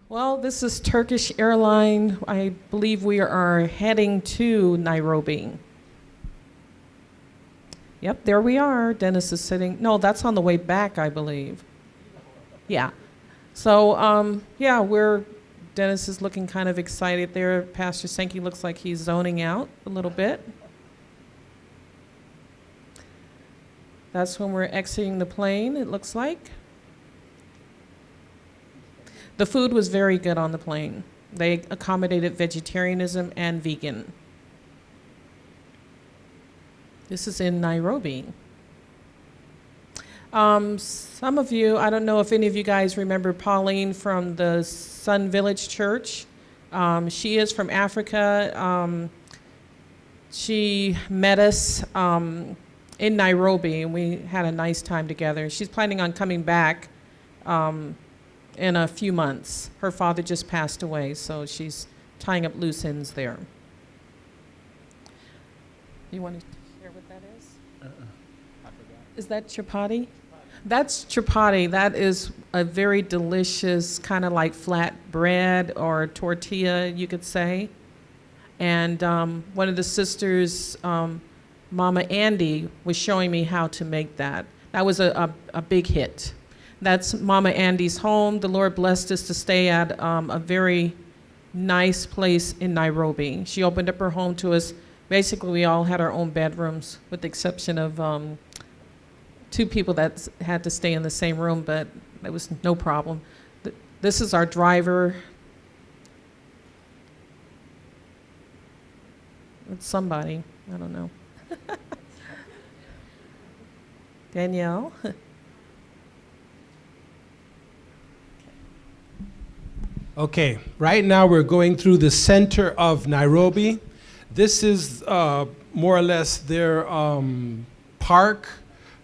Well, this is Turkish Airline. I believe we are heading to Nairobi. Yep, there we are. Dennis is sitting. No, that's on the way back, I believe. Yeah. So, Dennis is looking kind of excited there. Pastor Sankey looks like he's zoning out a little bit. That's when we're exiting the plane, it looks like. The food was very good on the plane. They accommodated vegetarianism and vegan. This is in Nairobi. Some of you, I don't know if any of you guys remember Pauline from the Sun Village Church. She is from Africa. She met us in Nairobi, and we had a nice time together. She's planning on coming back in a few months. Her father just passed away, so she's tying up loose ends there. You want to share what that is? I forgot. Is that chapati? That's chapati. That is a very delicious kind of like flat bread or tortilla, you could say. And one of the sisters, Mama Andy, was showing me how to make that. That was a big hit. That's Mama Andy's home. The Lord blessed us to stay at a very nice place in Nairobi. She opened up her home to us. Basically, we all had our own bedrooms, with the exception of 2 people that had to stay in the same room, but it was no problem. This is our driver. It's somebody, I don't know. Danielle. Okay, right now we're going through the center of Nairobi. This is more or less their park.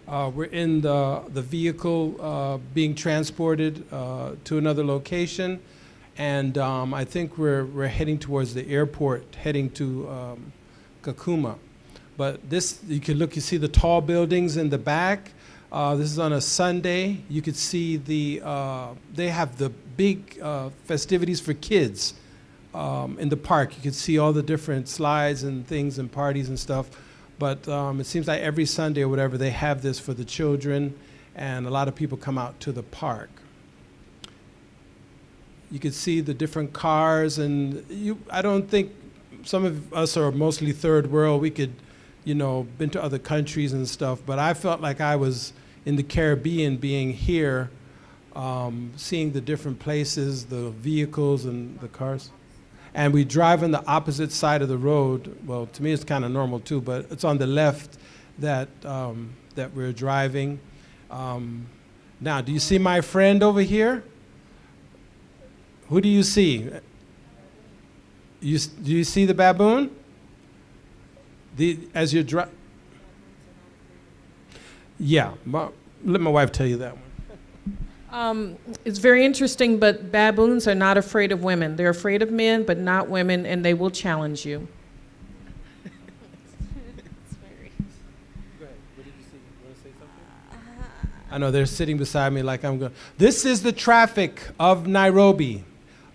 We're in the vehicle being transported to another location, and I think we're heading towards the airport, heading to Kakuma. But this, you can look, you see the tall buildings in the back. This is on a Sunday. You could see they have the big festivities for kids in the park. You could see all the different slides and things and parties and stuff. But it seems like every Sunday or whatever, they have this for the children, and a lot of people come out to the park. You could see the different cars, and I don't think some of us are mostly third world. We could, been to other countries and stuff, but I felt like I was in the Caribbean being here, seeing the different places, the vehicles and the cars. And we drive on the opposite side of the road. Well, to me it's kind of normal too, but it's on the left that we're driving. Now, do you see my friend over here? Who do you see? Do you see the baboon? As you're driving? Yeah, let my wife tell you that one. It's very interesting, but baboons are not afraid of women. They're afraid of men, but not women, and they will challenge you. It's very... Go ahead. What did you see? You want to say something? I know they're sitting beside me like I'm going. This is the traffic of Nairobi.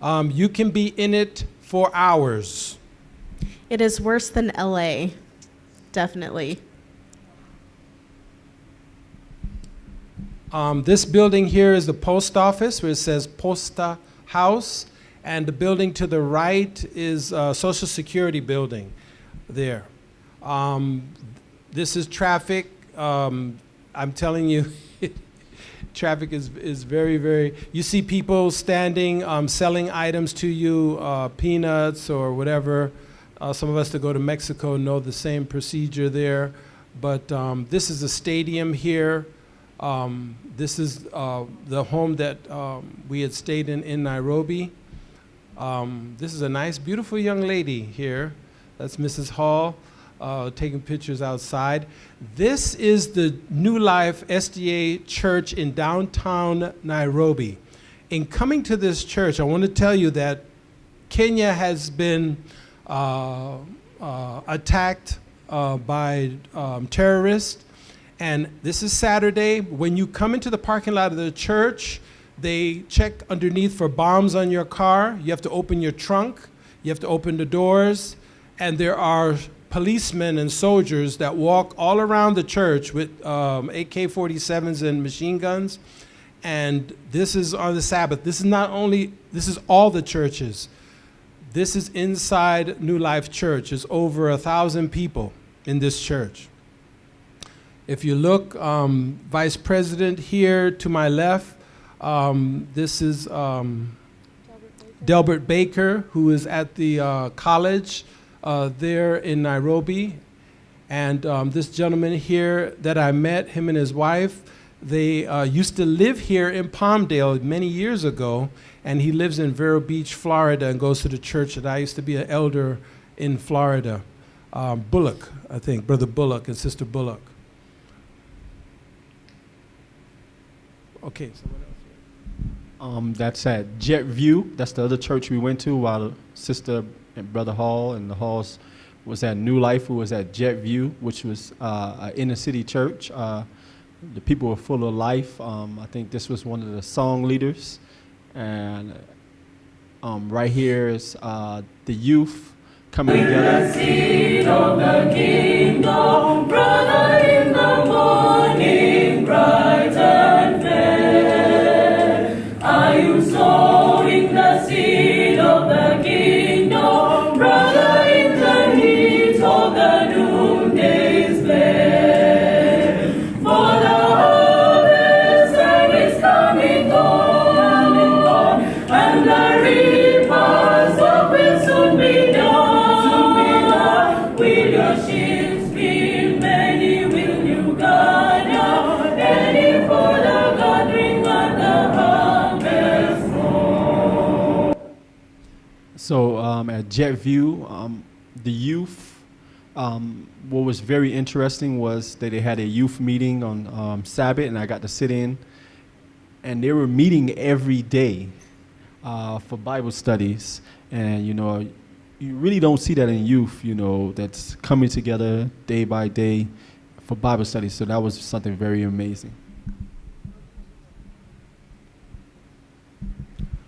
You can be in it for hours. It is worse than LA, definitely. This building here is the post office, where it says Posta House, and the building to the right is a Social Security building there. This is traffic. I'm telling you, traffic is very, very, you see people standing, selling items to you, peanuts or whatever. Some of us that go to Mexico know the same procedure there. But this is a stadium here. This is the home that we had stayed in Nairobi. This is a nice, beautiful young lady here. That's Mrs. Hall, taking pictures outside. This is the New Life SDA Church in downtown Nairobi. In coming to this church, I want to tell you that Kenya has been attacked by terrorists. And this is Saturday. When you come into the parking lot of the church, They check underneath for bombs on your car. You have to open your trunk. You have to open the doors. And there are policemen and soldiers that walk all around the church with AK-47s and machine guns. And this is on the Sabbath. This is all the churches. This is inside New Life Church. There's over 1,000 people in this church. If you look, Vice President here to my left, this is Delbert Baker, who is at the college there in Nairobi. And this gentleman here that I met, him and his wife, they used to live here in Palmdale many years ago, and he lives in Vero Beach, Florida, and goes to the church that I used to be an elder in Florida. Bullock, I think, Brother Bullock and Sister Bullock. Okay, someone else. That's at Jet View. That's the other church we went to while Sister and Brother Hall and the Halls was at New Life, who was at Jet View, which was an inner city church. The people were full of life. I think this was one of the song leaders. And right here is the youth coming together. The seed of the kingdom, brother in the morning, bright and fair. Are you sowing the seed of the kingdom, brother in the heat of the noonday's glare? For the harvest time is coming on, and the reaper's work will soon be done. Will your ships be many? Will you gather any for the gathering of the harvest home? So at Jet View, the youth, what was very interesting was that they had a youth meeting on Sabbath, and I got to sit in, and they were meeting every day for Bible studies. And, you know, you really don't see that in youth, you know, that's coming together day by day for Bible studies. So that was something very amazing.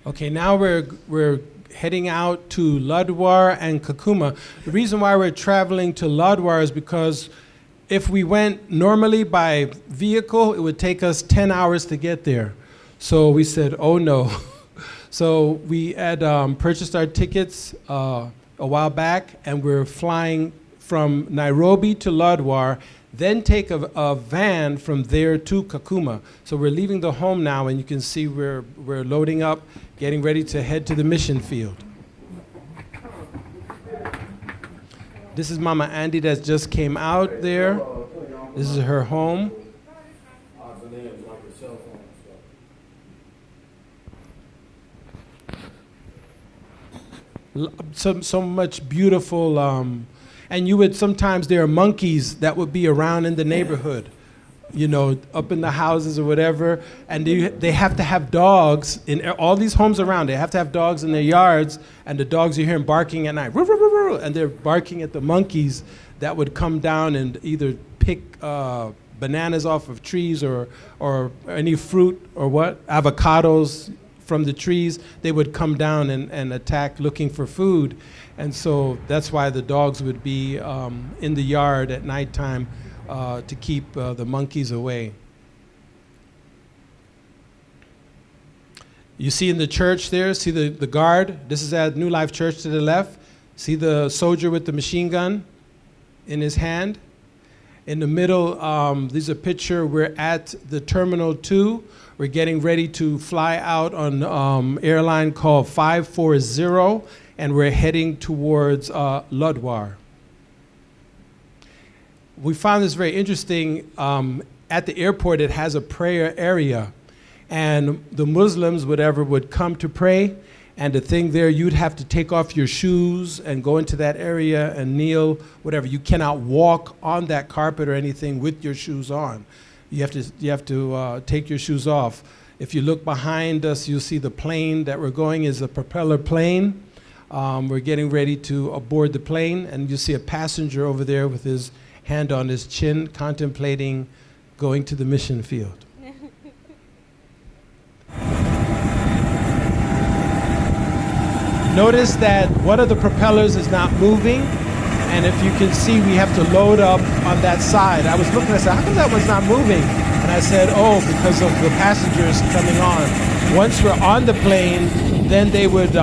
Okay, now we're heading out to Lodwar and Kakuma. The reason why we're traveling to Lodwar is because if we went normally by vehicle, it would take us 10 hours to get there. So we said, oh no. So we had purchased our tickets a while back, and we're flying from Nairobi to Lodwar, then take a van from there to Kakuma. So we're leaving the home now, and you can see we're loading up, getting ready to head to the mission field. This is Mama Andy that just came out there. This is her home. So much beautiful, and you would sometimes, there are monkeys that would be around in the neighborhood, you know, up in the houses or whatever, and they have to have dogs in all these homes around. They have to have dogs in their yards, and the dogs you hear them barking at night, and they're barking at the monkeys that would come down and either pick bananas off of trees or any fruit or avocados from the trees. They would come down and attack looking for food. And so that's why the dogs would be in the yard at nighttime to keep the monkeys away. You see in the church there, see the guard? This is at New Life Church to the left. See the soldier with the machine gun in his hand? In the middle, there's a picture. We're at the Terminal 2. We're getting ready to fly out on airline called 540, and we're heading towards Lodwar. We found this very interesting. At the airport, it has a prayer area, and the Muslims, whatever, would come to pray. And the thing there, you'd have to take off your shoes and go into that area and kneel, whatever. You cannot walk on that carpet or anything with your shoes on. You have to take your shoes off. If you look behind us, you'll see the plane that we're going is a propeller plane. We're getting ready to board the plane, and you see a passenger over there with his hand on his chin, contemplating going to the mission field. Notice that one of the propellers is not moving, and if you can see, we have to load up on that side. I was looking, I said, how come that one's not moving? And I said, oh, because of the passengers coming on. Once we're on the plane, then they would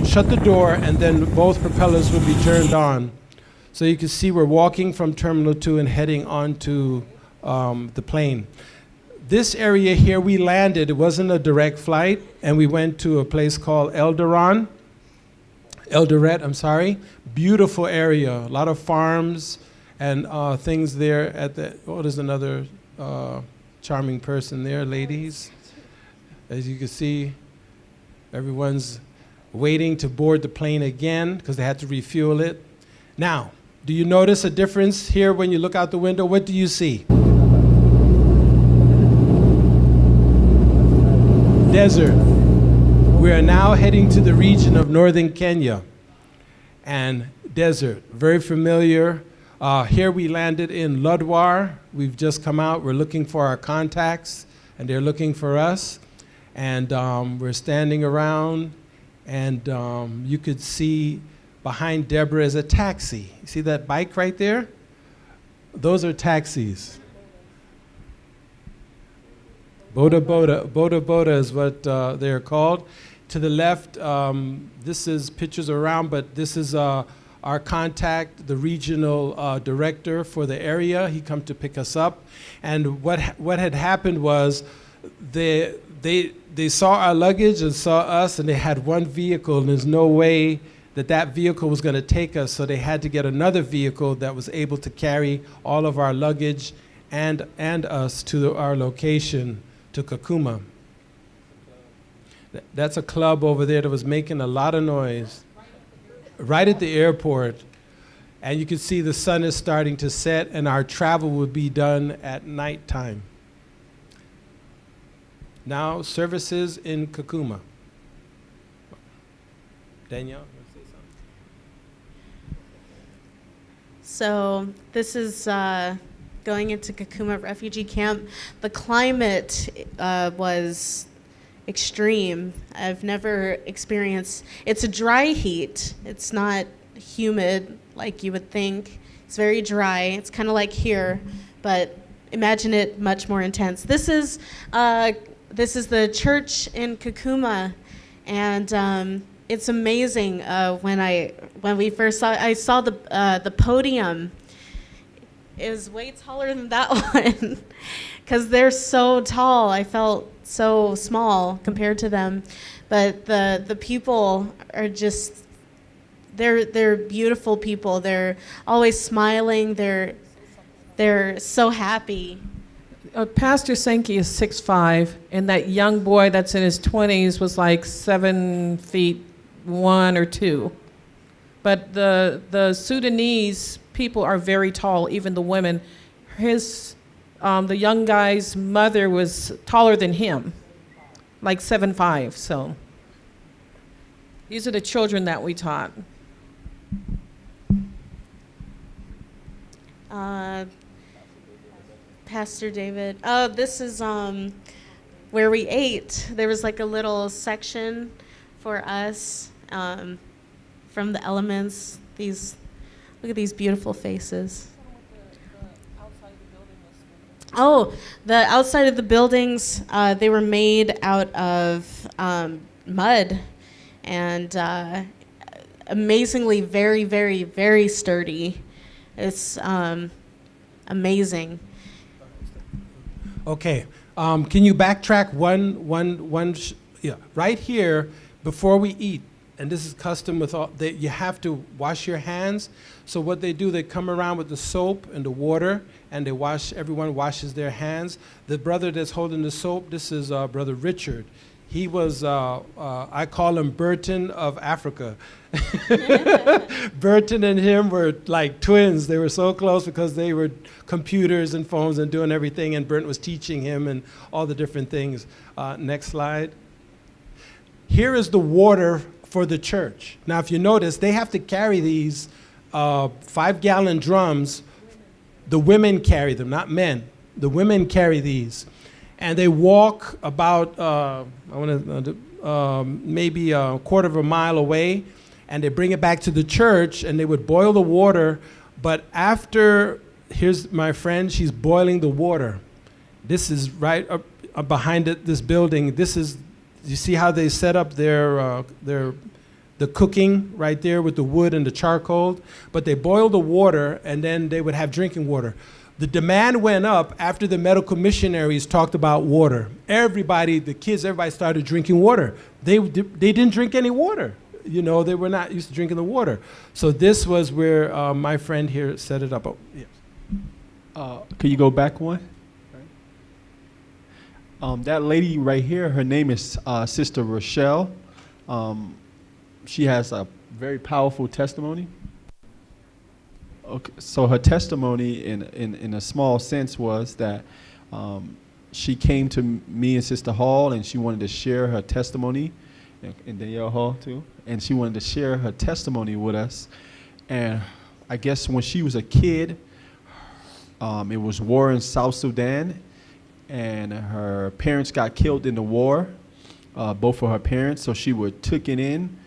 shut the door, and then both propellers would be turned on. So you can see we're walking from Terminal 2 and heading onto the plane. This area here, we landed. It wasn't a direct flight, and we went to a place called Eldoret, I'm sorry. Beautiful area, a lot of farms and things there at the, oh, there's another charming person there, ladies. As you can see, everyone's waiting to board the plane again because they had to refuel it. Now, do you notice a difference here when you look out the window? What do you see? Desert. We are now heading to the region of northern Kenya. And desert, very familiar. Here we landed in Lodwar. We've just come out. We're looking for our contacts, and they're looking for us. And we're standing around, and you could see behind Deborah is a taxi. You see that bike right there? Those are taxis. Boda Boda is what they're called. To the left, this is pictures around, but this is our contact, the regional director for the area. He come to pick us up. And what had happened was they saw our luggage and saw us, and they had one vehicle, and there's no way that vehicle was going to take us, so they had to get another vehicle that was able to carry all of our luggage and us to our location, to Kakuma. That's a club over there that was making a lot of noise. Right at the airport. And you can see the sun is starting to set, and our travel will be done at nighttime. Now, services in Kakuma. Danielle, you want to say something? So this is going into Kakuma refugee camp. The climate was extreme. I've never experienced, it's a dry heat. It's not humid like you would think. It's very dry. It's kind of like here, but imagine it much more intense. This is the church in Kakuma, and it's amazing. When we first I saw the podium. It was way taller than that one, because they're so tall. I felt so small compared to them, but the people are just, they're beautiful people. They're always smiling. They're so happy. Pastor Sankey is 6'5", and that young boy that's in his 20s was like 7 feet 1 or 2. But the Sudanese people are very tall, even the women. The young guy's mother was taller than him, like 7'5". So these are the children that we taught. Pastor David. Oh, this is where we ate. There was like a little section for us from the elements. Look at these beautiful faces. Oh, the outside of the buildings, they were made out of mud, and amazingly very, very, very sturdy. It's amazing. Okay, can you backtrack right here before we eat? And this is custom with all, you have to wash your hands. So what they do, they come around with the soap and the water, and everyone washes their hands. The brother that's holding the soap, this is Brother Richard. He was, I call him Burton of Africa. Burton and him were like twins. They were so close because they were computers and phones and doing everything, and Burton was teaching him and all the different things. Next slide. Here is the water for the church. Now, if you notice, they have to carry these 5-gallon drums. The women carry them, not men. The women carry these. And they walk about, maybe a quarter of a mile away. and they bring it back to the church, and they would boil the water. But after, here's my friend, she's boiling the water. This is right up behind this building. This is, you see how they set up the cooking right there with the wood and the charcoal? But they boil the water, and then they would have drinking water. The demand went up after the medical missionaries talked about water. Everybody, the kids, everybody started drinking water. They didn't drink any water. You know, they were not used to drinking the water. So this was where my friend here set it up. Oh, yes. Could you go back one? That lady right here, her name is Sister Rochelle. She has a very powerful testimony. Okay, so her testimony, in a small sense, was that she came to me and Sister Hall, and she wanted to share her testimony, and Danielle Hall too, and she wanted to share her testimony with us. And I guess when she was a kid, it was war in South Sudan, and her parents got killed in the war, both of her parents. So she was taken in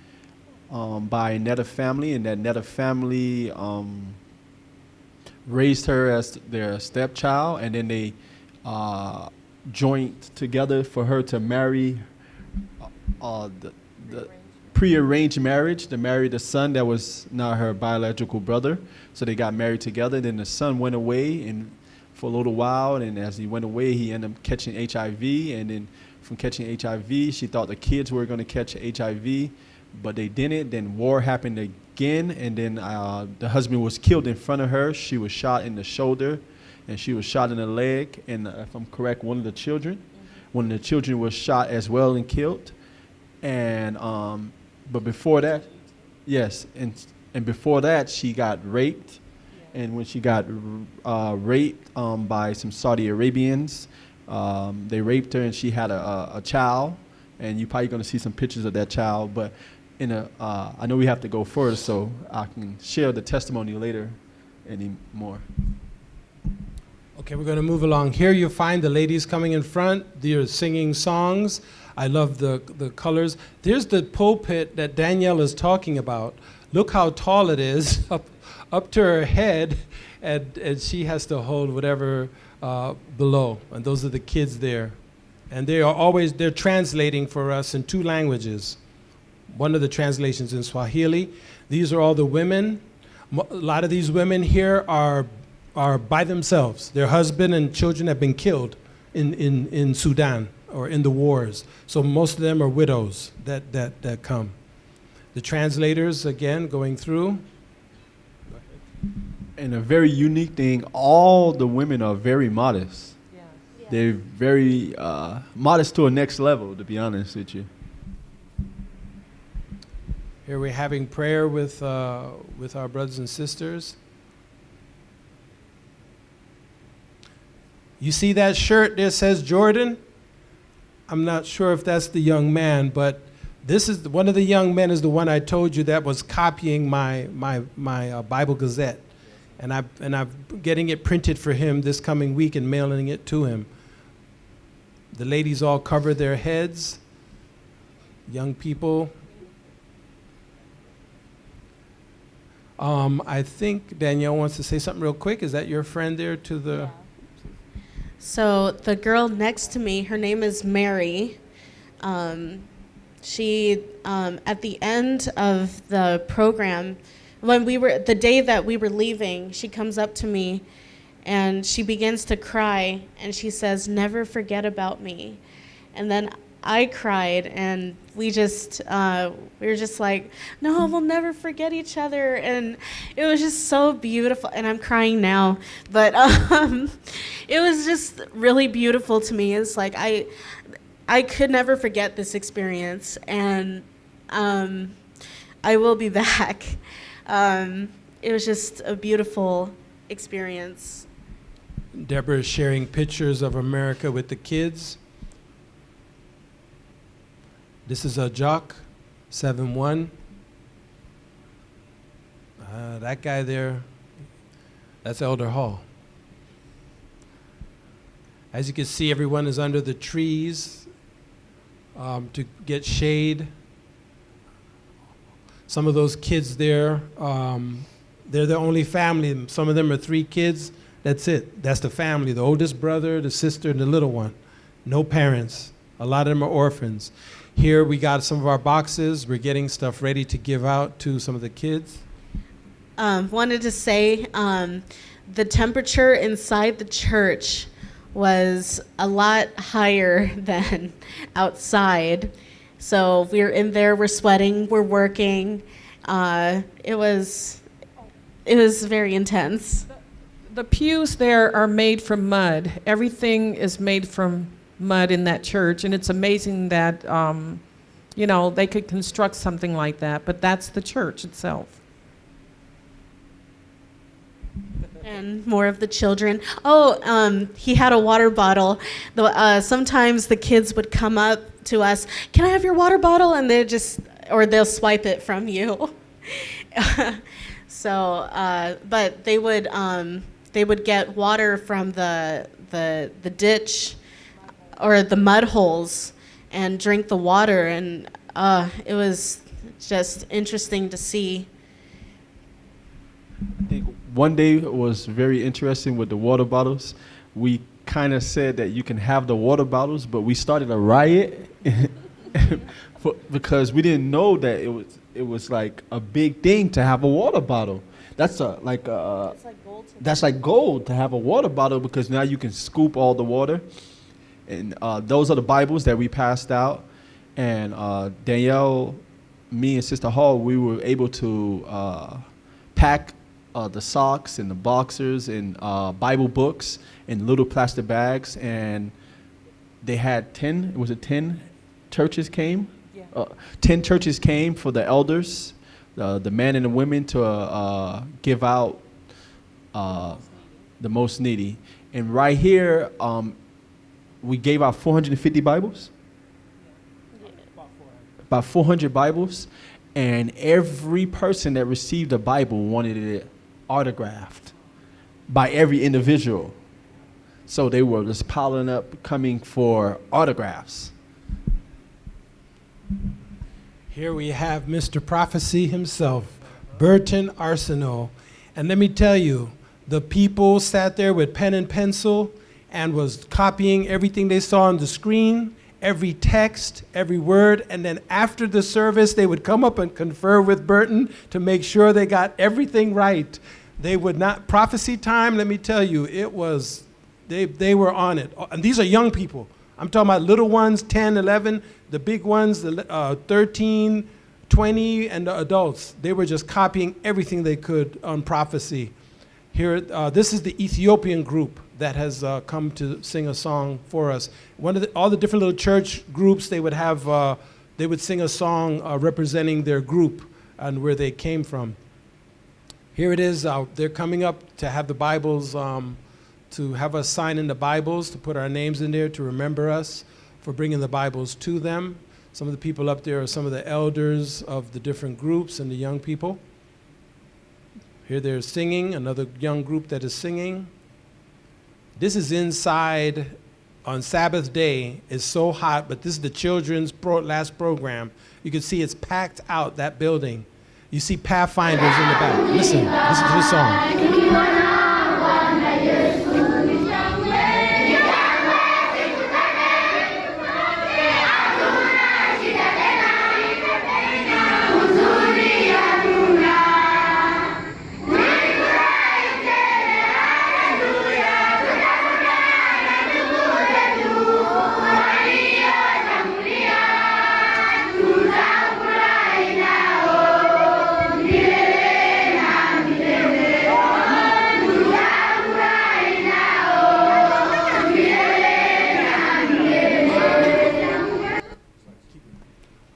by another family, and that another family raised her as their stepchild, and then they joined together for her to marry the pre-arranged marriage to marry the son that was not her biological brother. So they got married together. Then the son went away and for a little while, and as he went away, he ended up catching HIV, and then from catching HIV, she thought the kids were going to catch HIV, but they didn't. Then war happened again, and then the husband was killed in front of her. She was shot in the shoulder, and she was shot in the leg, and if I'm correct, one of the children was shot as well and killed. And but before that, yes, and before that, she got raped. And when she got raped by some Saudi Arabians, they raped her, and she had a child. And you're probably going to see some pictures of that child. But I know we have to go further, so I can share the testimony later anymore. Okay, we're going to move along. Here you find the ladies coming in front. They're singing songs. I love the colors. There's the pulpit that Danielle is talking about. Look how tall it is, up to her head, and she has to hold whatever below. And those are the kids there. And they're translating for us in 2 languages. One of the translations in Swahili. These are all the women. A lot of these women here are by themselves. Their husband and children have been killed in Sudan or in the wars. So most of them are widows that come. The translators, again, going through. And a very unique thing, all the women are very modest. Yeah. They're very modest to a next level, to be honest with you. Here we're having prayer with our brothers and sisters. You see that shirt there says Jordan? I'm not sure if that's the young man, but this is one of the young men is the one I told you that was copying my Bible Gazette, and I'm getting it printed for him this coming week and mailing it to him. The ladies all cover their heads. Young people. I think Danielle wants to say something real quick. Is that your friend there to the? Yeah. So the girl next to me, her name is Mary. She, at the end of the program, the day that we were leaving, she comes up to me and she begins to cry and she says, "Never forget about me." And then I cried, and we were just like, "No, we'll never forget each other." And it was just so beautiful, and I'm crying now, but it was just really beautiful to me. It's like I could never forget this experience, and I will be back. It was just a beautiful experience. Deborah is sharing pictures of America with the kids. This is a Jock, 7'1". That guy there, that's Elder Hall. As you can see, everyone is under the trees to get shade. Some of those kids there, they're the only family. Some of them are 3 kids. That's it. That's the family, the oldest brother, the sister, and the little one. No parents. A lot of them are orphans. Here we got some of our boxes. We're getting stuff ready to give out to some of the kids. Wanted to say the temperature inside the church was a lot higher than outside. So we're in there, we're sweating, we're working. It was very intense. The pews there are made from mud. Everything is made from mud in that church, and it's amazing that, they could construct something like that, but that's the church itself. And more of the children. He had a water bottle. Sometimes the kids would come up to us, "Can I have your water bottle?" And they'll swipe it from you. But they would get water from the ditch or the mud holes and drink the water, and it was just interesting to see. I think one day was very interesting with the water bottles. We kind of said that you can have the water bottles, but we started a riot because we didn't know that it was like a big thing to have a water bottle. That's like gold to have a water bottle, because now you can scoop all the water. And those are the Bibles that we passed out. And Danielle, me, and Sister Hall, we were able to pack the socks and the boxers and Bible books in little plastic bags. And they had 10 churches came? Yeah. 10 churches came for the elders, the men and the women, to give out the most needy. And right here, we gave out 450 Bibles. About 400 Bibles. And every person that received a Bible wanted it autographed by every individual. So they were just piling up, coming for autographs. Here we have Mr. Prophecy himself, Burton Arsenault. And let me tell you, the people sat there with pen and pencil and was copying everything they saw on the screen, every text, every word, and then after the service, they would come up and confer with Burton to make sure they got everything right. They would not, prophecy time, let me tell you, it was, they were on it. And these are young people. I'm talking about little ones, 10, 11, the big ones, 13, 20, and the adults. They were just copying everything they could on prophecy. Here, this is the Ethiopian group that has come to sing a song for us. All the different little church groups, they would have, they would sing a song representing their group and where they came from. Here it is. They're coming up to have the Bibles, to have us sign in the Bibles, to put our names in there to remember us for bringing the Bibles to them. Some of the people up there are some of the elders of the different groups and the young people. Here they're singing, another young group that is singing. This is inside on Sabbath day. It's so hot, but this is the children's last program. You can see it's packed out, that building. You see Pathfinders in the back. Listen to the song.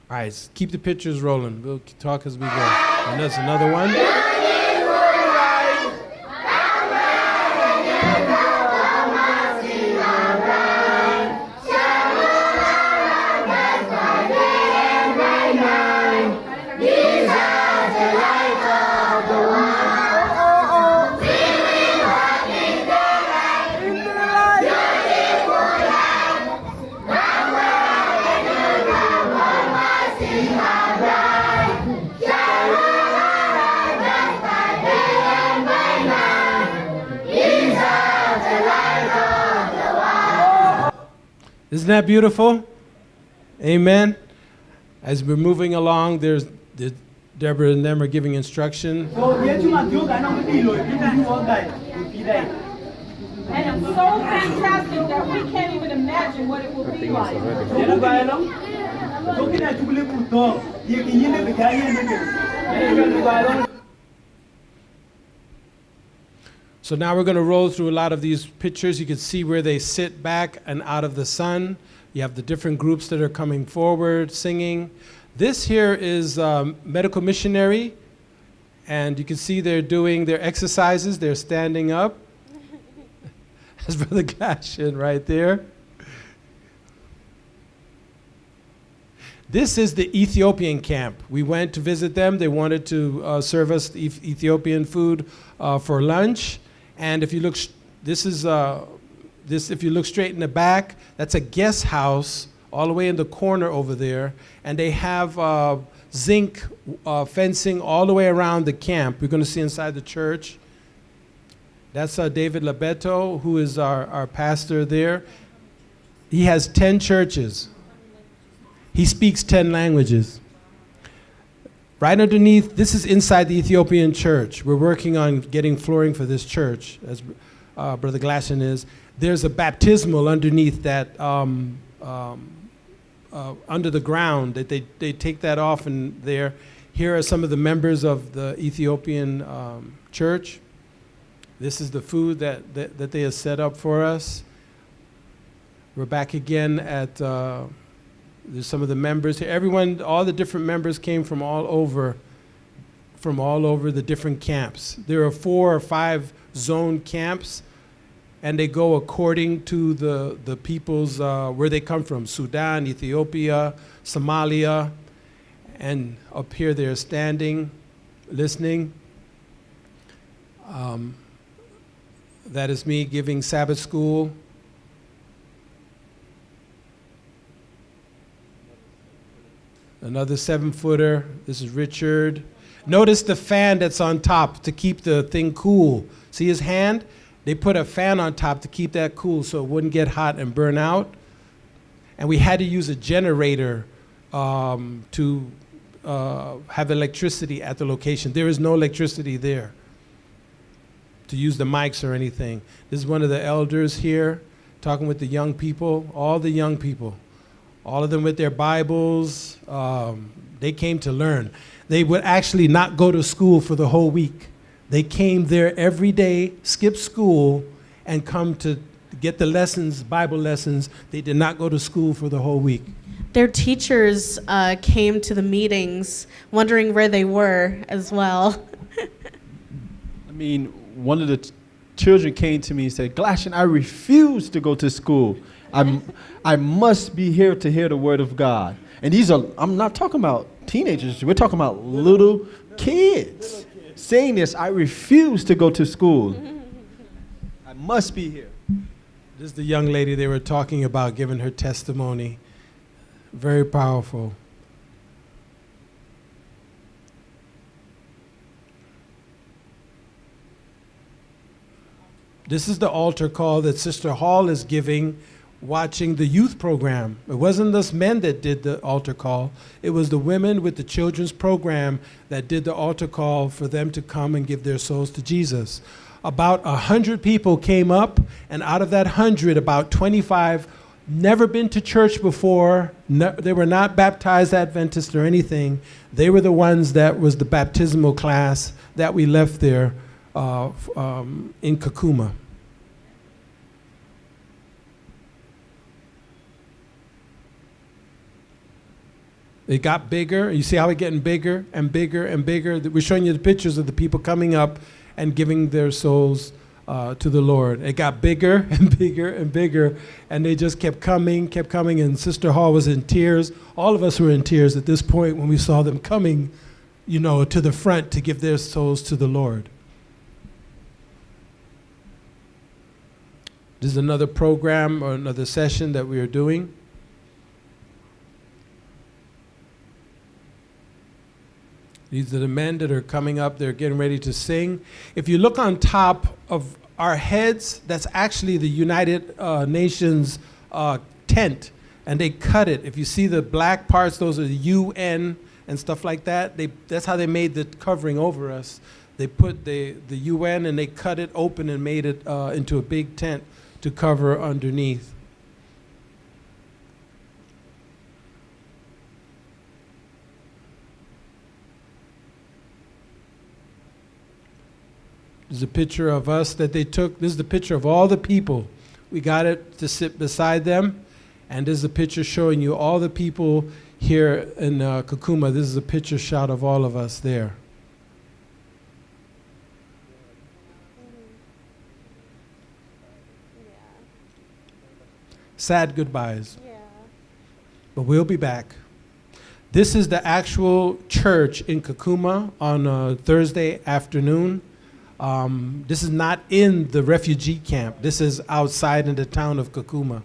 All right, keep the pictures rolling. We'll talk as we go. And that's another one. Isn't that beautiful? Amen. As we're moving along, Deborah and them are giving instruction. And it's so fantastic that we can't even imagine what it will be like. So now we're going to roll through a lot of these pictures. You can see where they sit back and out of the sun. You have the different groups that are coming forward, singing. This here is medical missionary, and you can see they're doing their exercises. They're standing up. That's Brother Glashin right there. This is the Ethiopian camp. We went to visit them. They wanted to serve us Ethiopian food for lunch. And if you look, if you look straight in the back, that's a guest house all the way in the corner over there. And they have zinc fencing all the way around the camp. We're going to see inside the church. That's David Labeto, who is our pastor there. He has 10 churches. He speaks 10 languages. Right underneath, this is inside the Ethiopian church. We're working on getting flooring for this church, as Brother Glashin is. There's a baptismal underneath that, under the ground, that they take that off and there. Here are some of the members of the Ethiopian church. This is the food that they have set up for us. We're back again at, there's some of the members here. Everyone, all the different members came from all over the different camps. There are 4 or 5 zone camps, and they go according to the people's, where they come from, Sudan, Ethiopia, Somalia, and up here they're standing, listening. That is me giving Sabbath school. Another 7-footer. This is Richard. Notice the fan that's on top to keep the thing cool. See his hand? They put a fan on top to keep that cool so it wouldn't get hot and burn out. And we had to use a generator to have electricity at the location. There is no electricity there to use the mics or anything. This is one of the elders here talking with the young people, all the young people. All of them with their Bibles. They came to learn. They would actually not go to school for the whole week. They came there every day, skip school, and come to get the lessons, Bible lessons. They did not go to school for the whole week. Their teachers came to the meetings wondering where they were as well. I mean, one of the children came to me and said, Glashin, I refuse to go to school. I must be here to hear the word of God. And these are, I'm not talking about teenagers, we're talking about little kids. Saying this, I refuse to go to school. I must be here. This is the young lady they were talking about, giving her testimony. Very powerful. This is the altar call that Sister Hall is giving, watching the youth program. It wasn't us men that did the altar call. It was the women with the children's program that did the altar call for them to come and give their souls to Jesus. About 100 people came up, and out of that 100, about 25 never been to church before. They were not baptized Adventists or anything. They were the ones that was the baptismal class that we left there in Kakuma. It got bigger. You see how it's getting bigger and bigger and bigger? We're showing you the pictures of the people coming up and giving their souls to the Lord. It got bigger and bigger and bigger, and they just kept coming, and Sister Hall was in tears. All of us were in tears at this point when we saw them coming, to the front to give their souls to the Lord. This is another program or another session that we are doing. These are the men that are coming up. They're getting ready to sing. If you look on top of our heads, that's actually the United Nations tent, and they cut it. If you see the black parts, those are the UN and stuff like that. That's how they made the covering over us. They put the UN and they cut it open and made it into a big tent to cover underneath. There's a picture of us that they took. This is the picture of all the people. We got it to sit beside them. And this is a picture showing you all the people here in Kakuma. This is a picture shot of all of us there. Sad goodbyes. Yeah. But we'll be back. This is the actual church in Kakuma on a Thursday afternoon. This is not in the refugee camp. This is outside in the town of Kakuma.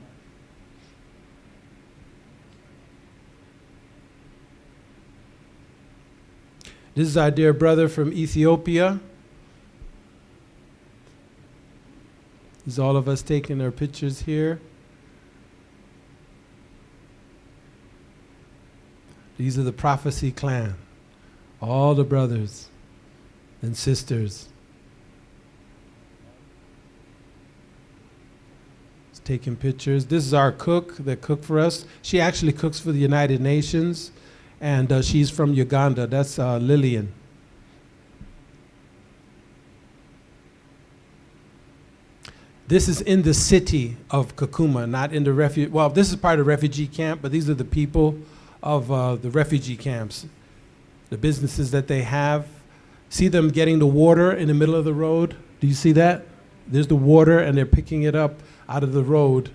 This is our dear brother from Ethiopia. This is all of us taking our pictures here. These are the Prophecy clan, all the brothers and sisters. It's taking pictures. This is our cook that cooked for us. She actually cooks for the United Nations, and she's from Uganda. That's Lillian. This is in the city of Kakuma, not in the refugee. Well, this is part of the refugee camp, but these are the people of the refugee camps, the businesses that they have. See them getting the water in the middle of the road? Do you see that? There's the water, and they're picking it up out of the road.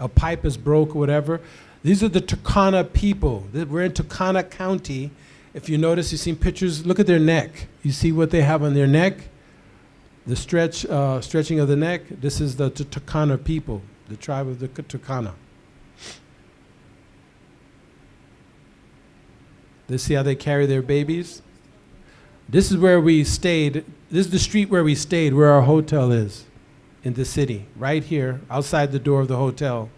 A pipe is broke or whatever. These are the Turkana people. We're in Turkana County. If you notice, you've seen pictures. Look at their neck. You see what they have on their neck? The stretching of the neck. This is the Turkana people, the tribe of the Turkana. Let's see how they carry their babies. This is where we stayed. This is the street where we stayed, where our hotel is in the city, right here, outside the door of the hotel.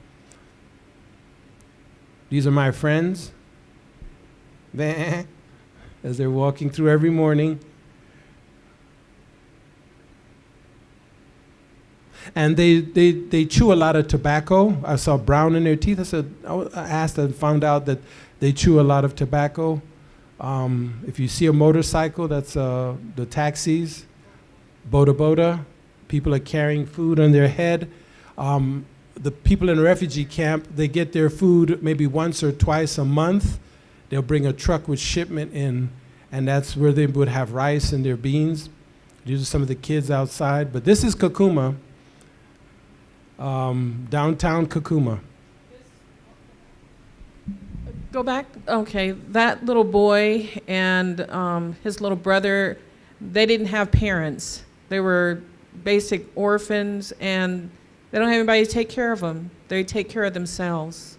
These are my friends, as they're walking through every morning. And they chew a lot of tobacco. I saw brown in their teeth. I asked and found out that they chew a lot of tobacco. If you see a motorcycle, that's the taxis, boda boda. People are carrying food on their head. The people in the refugee camp, they get their food maybe once or twice a month. They'll bring a truck with shipment in, and that's where they would have rice and their beans. These are some of the kids outside. But this is Kakuma, downtown Kakuma. Go back. Okay, that little boy and his little brother, they didn't have parents. They were basic orphans, and they don't have anybody to take care of them. They take care of themselves.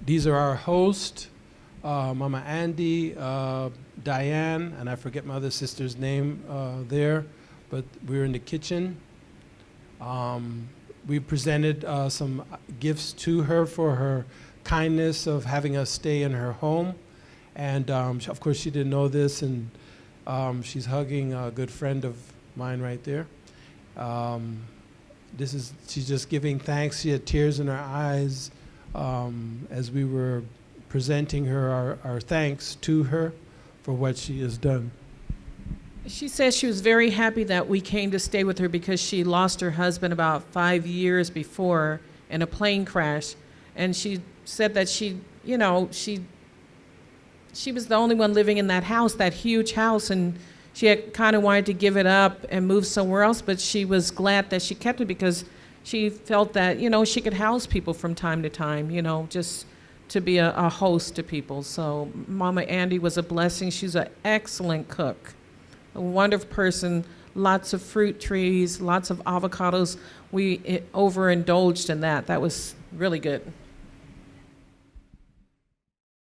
These are our hosts, Mama Andy, Diane, and I forget my other sister's name there, but we were in the kitchen. We presented some gifts to her for her kindness of having us stay in her home. And of course, she didn't know this, and she's hugging a good friend of mine right there. She's just giving thanks. She had tears in her eyes as we were presenting her our thanks to her for what she has done. She says she was very happy that we came to stay with her because she lost her husband about 5 years before in a plane crash. And she said that she was the only one living in that house, that huge house, and she had kind of wanted to give it up and move somewhere else, but she was glad that she kept it because she felt that, she could house people from time to time, just to be a host to people. So Mama Andy was a blessing. She's an excellent cook. A wonderful person, lots of fruit trees, lots of avocados. We overindulged in that. That was really good.